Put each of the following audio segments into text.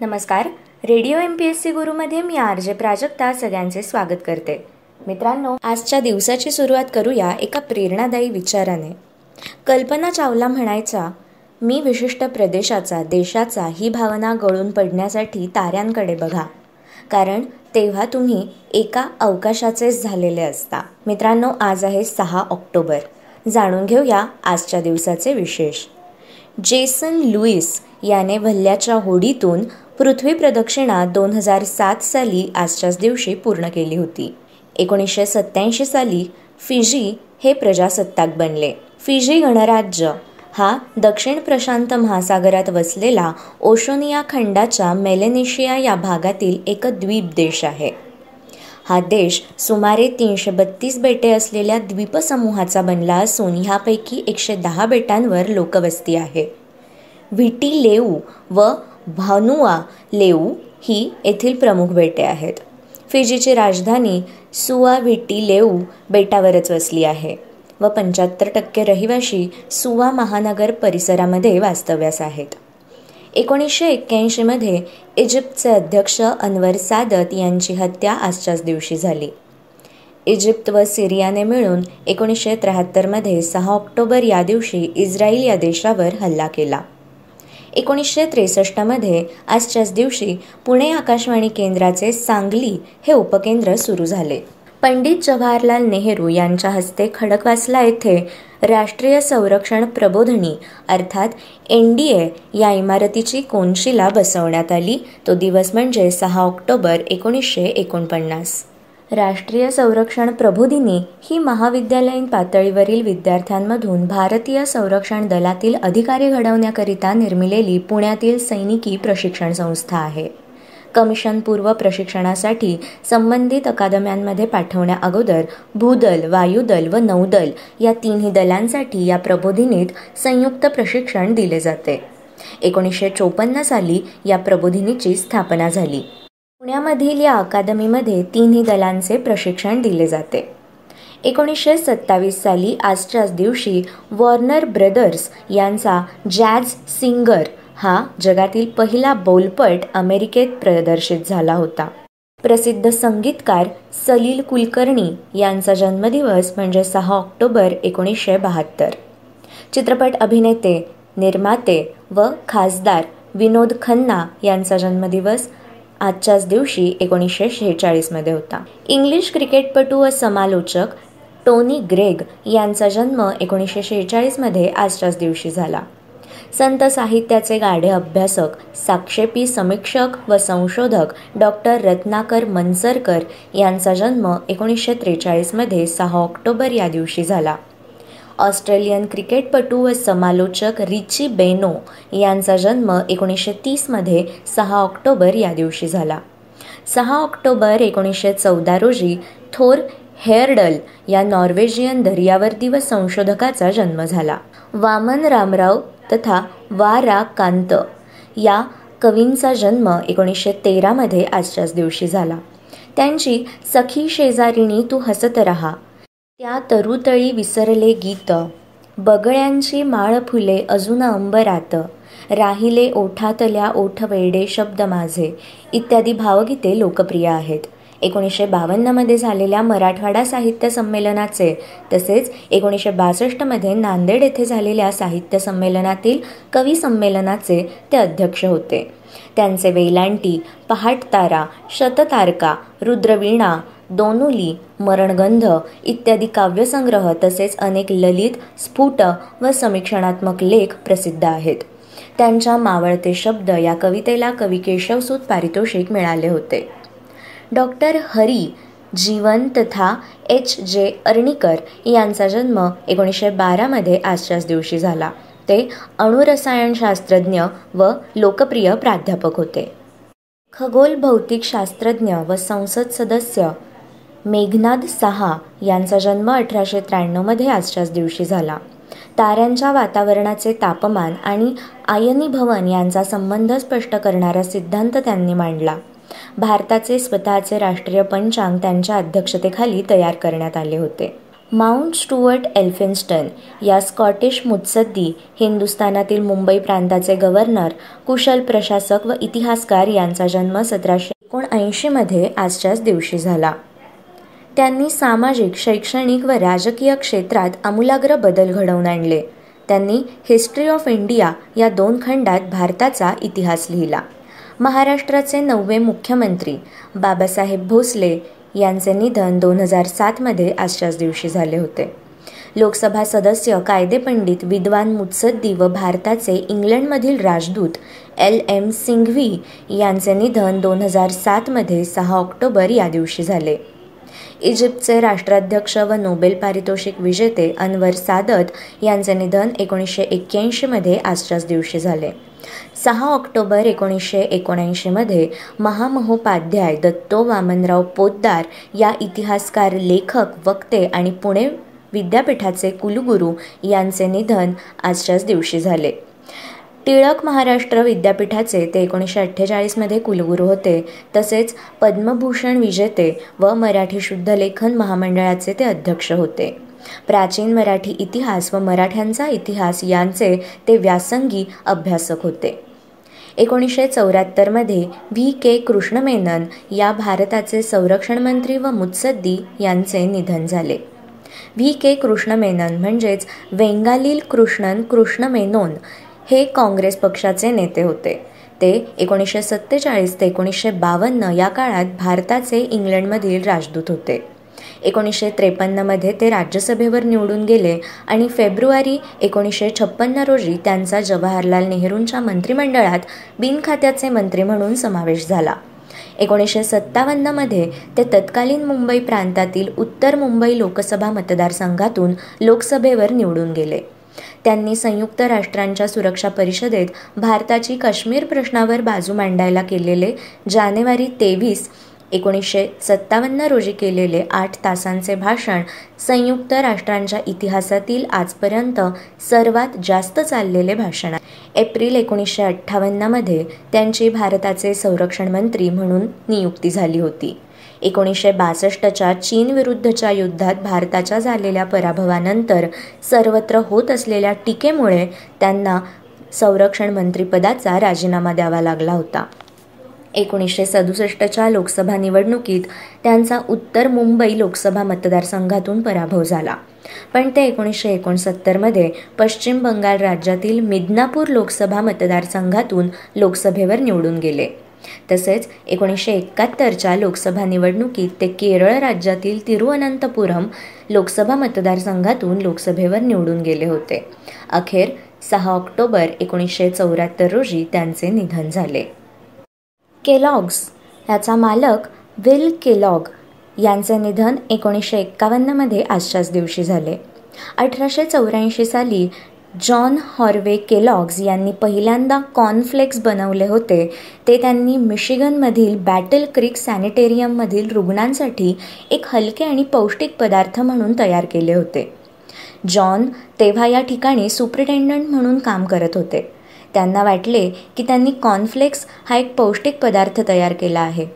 नमस्कार. Radio MPSC गुरुमध्ये मी RJ Prajakta सगळ्यांचे स्वागत करते. मित्रांनो, आजच्या दिवसाची सुरुवात करूया एका प्रेरणादायी विचाराने. कल्पना चावला म्हणायचा, मी विशिष्ट प्रदेशाचा, देशाचा ही भावना गळून पडण्यासाठी ताऱ्यांकडे बघा, कारण तेव्हा तुम्ही एका अवकाशाचेच झालेले असता. मित्रांनो, आज आहे 6 ऑक्टोबर. जाणून घेऊया आजच्या दिवसाचे विशेष. जेसन लुईस याने भल्ल्याच्या होडीतून पृथ्वी प्रदक्षिणा 2007 साली आजच्याच दिवशी पूर्ण केली होती. 1987 साली फिजी हे प्रजासत्ताक बनले. फिजी गणराज्य हा दक्षिण प्रशांत महासागरात वसलेला ओशनिया खंडाच्या मेलेनेशिया या भागातील एक द्वीप देश आहे. हा देश सुमारे 332 बेटे असलेल्या द्वीपसमूहाचा बनला असून ह्यापैकी 110 बेटांवर लोकवस्ती आहे. व्हिटी लेऊ व भानुआ लेऊ ही येथील प्रमुख बेटे आहेत. फिजीची राजधानी सुआव्हिटी लेऊ बेटावरच वसली आहे व 75% रहिवाशी सुवा महानगर परिसरामध्ये वास्तव्यास आहेत. 1981 मध्ये इजिप्तचे अध्यक्ष अन्वर सादत यांची हत्या आजच्याच दिवशी झाली. इजिप्त व सिरियाने मिळून 1973 मध्ये 6 ऑक्टोबर या दिवशी इस्रायल या देशावर हल्ला केला. 1963 मध्ये आजच्याच दिवशी पुणे आकाशवाणी केंद्राचे सांगली हे उपकेंद्र सुरू झाले. पंडित जवाहरलाल नेहरू यांच्या हस्ते खडकवासला येथे राष्ट्रीय संरक्षण प्रबोधिनी अर्थात NDA या इमारतीची कोनशिला बसवण्यात आली. तो दिवस म्हणजे 6 ऑक्टोबर 1949. राष्ट्रीय संरक्षण प्रबोधिनी ही महाविद्यालयीन पातळीवरील विद्यार्थ्यांमधून भारतीय संरक्षण दलातील अधिकारी घडवण्याकरिता निर्मिलेली पुण्यातील सैनिकी प्रशिक्षण संस्था आहे. कमिशनपूर्व प्रशिक्षणासाठी संबंधित अकादम्यांमध्ये पाठवण्या अगोदर भूदल, वायुदल व नौदल या तिन्ही दलांसाठी या प्रबोधिनीत संयुक्त प्रशिक्षण दिले जाते. 1954 साली या प्रबोधिनीची स्थापना झाली. पुण्यामधील या अकादमीमध्ये तिन्ही दलांचे प्रशिक्षण दिले जाते. 1927 साली आजच्याच दिवशी वॉर्नर ब्रदर्स यांचा जॅझ सिंगर हा जगातील पहिला बोलपट अमेरिकेत प्रदर्शित झाला होता. प्रसिद्ध संगीतकार सलील कुलकर्णी यांचा जन्मदिवस म्हणजे 6 ऑक्टोबर 1972. चित्रपट अभिनेते, निर्माते व खासदार विनोद खन्ना यांचा जन्मदिवस आजच्याच दिवशी 1946 मध्ये होता. इंग्लिश क्रिकेटपटू व समालोचक टोनी ग्रेग यांचा जन्म 1946 मध्ये आजच्याच दिवशी झाला. संत साहित्याचे गाढे अभ्यासक, साक्षेपी समीक्षक व संशोधक डॉक्टर रत्नाकर मनसरकर यांचा जन्म 1943 मध्ये 6 ऑक्टोबर या दिवशी झाला. ऑस्ट्रेलियन क्रिकेटपटू व समालोचक रिची बेनो यांचा जन्म 1930 मध्ये 6 ऑक्टोबर या दिवशी झाला. 6 ऑक्टोबर 1914 रोजी थोर हेयरडल या नॉर्वेजियन दर्यावर्दी व संशोधकाचा जन्म झाला. वामन रामराव तथा वा रा कांत या कवींचा जन्म 1913 मध्ये आजच्याच दिवशी झाला. त्यांची सखी शेजारिणी तू हसत रहा, त्या तरुतळी विसरले गीत, बगळ्यांची माळ फुले अजून अंबरात, राहिले ओठातल्या ओठ वेडे शब्द माझे इत्यादी भावगीते लोकप्रिय आहेत. 1952 मध्ये झालेल्या मराठवाडा साहित्य संमेलनाचे तसेच 1962 मध्ये नांदेड येथे झालेल्या साहित्य संमेलनातील कवी संमेलनाचे ते अध्यक्ष होते. त्यांचे वेलांटी, पहाटतारा, शततारका, रुद्रवीणा, दोनुली, मरणगंध इत्यादी काव्यसंग्रह तसेच अनेक ललित, स्फुट व समीक्षणात्मक लेख प्रसिद्ध आहेत. त्यांच्या मावळते शब्द या कवितेला कवी केशवसूत पारितोषिक मिळाले होते. डॉक्टर हरी जीवन तथा H.J. अर्णीकर यांचा जन्म 1912 मध्ये आजच्याच दिवशी झाला. ते अणुरसायनशास्त्रज्ञ व लोकप्रिय प्राध्यापक होते. खगोल भौतिक शास्त्रज्ञ व संसद सदस्य मेघनाद साहा यांचा जन्म 1893 मध्ये आजच्याच दिवशी झाला. ताऱ्यांच्या वातावरणाचे तापमान आणि आयनीभवन यांचा संबंध स्पष्ट करणारा सिद्धांत त्यांनी मांडला. भारताचे स्वतःचे राष्ट्रीय पंचांग त्यांच्या अध्यक्षतेखाली तयार करण्यात आले होते. माउंट स्टुअर्ट एल्फिन्स्टन या स्कॉटिश मुत्सद्दी, हिंदुस्थानातील मुंबई प्रांताचे गव्हर्नर, कुशल प्रशासक व इतिहासकार यांचा जन्म 1779 मध्ये आजच्याच दिवशी झाला. त्यांनी सामाजिक, शैक्षणिक व राजकीय क्षेत्रात आमूलाग्र बदल घडवून आणले. त्यांनी हिस्ट्री ऑफ इंडिया या 2 खंडात भारताचा इतिहास लिहिला. महाराष्ट्राचे 9वे मुख्यमंत्री बाबासाहेब भोसले यांचे निधन 2007 मध्ये आजच्याच दिवशी झाले होते. लोकसभा सदस्य, कायदेपंडित, विद्वान मुत्सद्दी व भारताचे इंग्लंडमधील राजदूत LM सिंघवी यांचे निधन 2007 मध्ये 6 ऑक्टोबर या दिवशी झाले. इजिप्तचे राष्ट्राध्यक्ष व नोबेल पारितोषिक विजेते अनवर सादत यांचे निधन 1981 मध्ये आजच्याच दिवशी झाले. 6 ऑक्टोबर 1979 मध्ये महामहोपाध्याय दत्तो वामनराव पोतदार या इतिहासकार, लेखक, वक्ते आणि पुणे विद्यापीठाचे कुलगुरू यांचे निधन आजच्याच दिवशी झाले. टिळक महाराष्ट्र विद्यापीठाचे ते 1948 मध्ये कुलगुरू होते. तसेच पद्मभूषण विजेते व मराठी शुद्धलेखन महामंडळाचे ते अध्यक्ष होते. प्राचीन मराठी इतिहास व मराठ्यांचा इतिहास यांचे ते व्यासंगी अभ्यासक होते. 1974 मध्ये V.K. कृष्णमेनन या भारताचे संरक्षण मंत्री व मुत्सद्दी यांचे निधन झाले. V.K. कृष्णमेनन म्हणजेच वेंगालील कृष्णन कृष्णमेनोन हे काँग्रेस पक्षाचे नेते होते. ते 1947 ते 1952 या काळात भारताचे इंग्लंडमधील राजदूत होते. 1953 मध्ये ते राज्यसभेवर निवडून गेले आणि फेब्रुवारी 1956 रोजी त्यांचा जवाहरलाल नेहरूंच्या मंत्रिमंडळात बिनखात्याचे मंत्री म्हणून समावेश झाला. 1957 मध्ये ते तत्कालीन मुंबई प्रांतातील उत्तर मुंबई लोकसभा मतदारसंघातून लोकसभेवर निवडून गेले. त्यांनी संयुक्त राष्ट्रांच्या सुरक्षा परिषदेत भारताची काश्मीर प्रश्नावर बाजू मांडायला केलेले जानेवारी 23, 1957 रोजी केलेले 8 तासांचे भाषण संयुक्त राष्ट्रांच्या इतिहासातील आजपर्यंत सर्वात जास्त चाललेले भाषण आहे. एप्रिल 1958 मध्ये त्यांची भारताचे संरक्षण मंत्री म्हणून नियुक्ती झाली होती. 1962च्या चीन विरुद्धच्या युद्धात भारताच्या झालेल्या पराभवानंतर सर्वत्र होत असलेल्या टीकेमुळे त्यांना संरक्षण मंत्रिपदाचा राजीनामा द्यावा लागला होता. 1967च्या लोकसभा निवडणुकीत त्यांचा उत्तर मुंबई लोकसभा मतदारसंघातून पराभव झाला. पण ते 1969 मध्ये पश्चिम बंगाल राज्यातील मिदनापूर लोकसभा मतदारसंघातून लोकसभेवर निवडून गेले. तसेच 1971च्या लोकसभा निवडणुकीत ते केरळ राज्यातील तिरुअनंतपुरम लोकसभा मतदारसंघातूून लोकसभेवर निवडून गेले होते. अखेर 6 ऑक्टोबर 1974 रोजी त्यांचे निधन झाले. केलॉग्स याचा मालक विल केलॉग यांचे निधन 1951 मध्ये आजच्याच दिवशी झाले. 1884 साली जॉन हॉर्वे केलॉग्स यांनी पहिल्यांदा कॉर्नफ्लेक्स बनवले होते. ते त्यांनी मिशिगनमधील बॅटल क्रीक सॅनिटेरियममधील रुग्णांसाठी एक हलके आणि पौष्टिक पदार्थ म्हणून तयार केले होते. जॉन तेव्हा या ठिकाणी सुपरिटेंडंट म्हणून काम करत होते. त्यांना वाटले की त्यांनी कॉर्नफ्लेक्स हा एक पौष्टिक पदार्थ तयार केला आहे.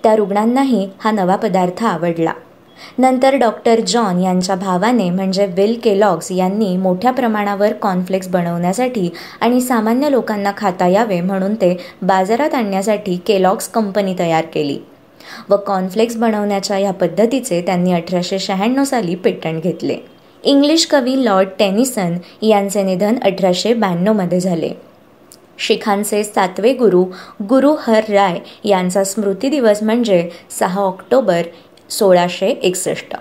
त्या रुग्णांनाही हा नवा पदार्थ आवडला. नंतर डॉक्टर जॉन यांच्या भावाने म्हणजे विल केलॉग्स यांनी मोठ्या प्रमाणावर कॉर्नफ्लेक्स बनवण्यासाठी आणि सामान्य लोकांना खाता यावे म्हणून ते बाजारात आणण्यासाठी केलॉग्स कंपनी तयार केली व कॉर्नफ्लेक्स बनवण्याच्या या पद्धतीचे त्यांनी 1896 साली पेटंट घेतले. इंग्लिश कवी लॉर्ड टेनिसन यांचे निधन 1892 मध्ये झाले. शिखांचे 7वे गुरु गुरु हर राय यांचा स्मृती दिवस म्हणजे 6 ऑक्टोबर 1661.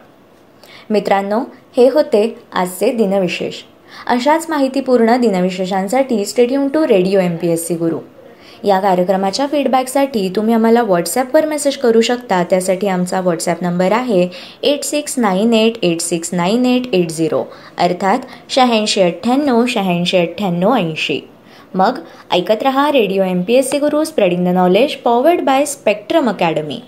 मित्रांनो, हे होते आजचे दिनविशेष. अशाच माहितीपूर्ण दिनविशेषांसाठी stay tune to radio MPSC Guru. या कार्यक्रमाच्या फीडबॅकसाठी तुम्ही आम्हाला व्हॉट्सॲपवर मेसेज करू शकता. त्यासाठी आमचा व्हॉट्सॲप नंबर आहे 8698869880 अर्थात 8698869880. मग ऐकत रहा radio MPSC Guru, spreading the knowledge, powered by spectrum academy.